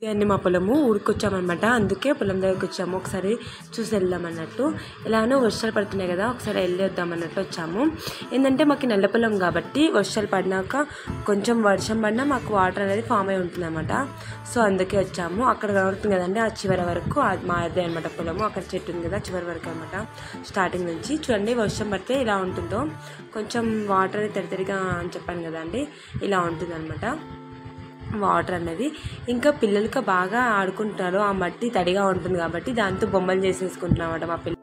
అన్ని మా పొలము ఊరికొచ్చామన్నమాట. అందుకే పొలం దగ్గరికి వచ్చాము. ఒకసారి చూసి వెళ్దాం అన్నట్టు. ఎలానో వర్షాలు పడుతున్నాయి కదా, ఒకసారి వెళ్ళి వద్దాం అన్నట్టు వచ్చాము. ఏంటంటే మాకు నల్ల పొలం కాబట్టి వర్షాలు పడినాక కొంచెం వర్షం పడినా మాకు వాటర్ అనేది ఫామ్ అయి ఉంటుంది అనమాట. సో అందుకే వచ్చాము. అక్కడ కనబడుతుంది కదండి, ఆ చివరి వరకు మా అదే అనమాట పొలము. అక్కడ చెట్టు ఉంది కదా, చివరి వరకు అనమాట. స్టార్టింగ్ నుంచి చూడండి, వర్షం పడితే ఇలా ఉంటుందో, కొంచెం వాటర్ తడితడిగా అని చెప్పాను కదా అండి, ఇలా ఉంటుంది అనమాట వాటర్ అనేది. ఇంకా పిల్లలకి బాగా ఆడుకుంటారు, ఆ మట్టి తడిగా ఉంటుంది కాబట్టి దాంతో బొమ్మలు చేసేసుకుంటున్నాం అన్నమాట మా పిల్లలు.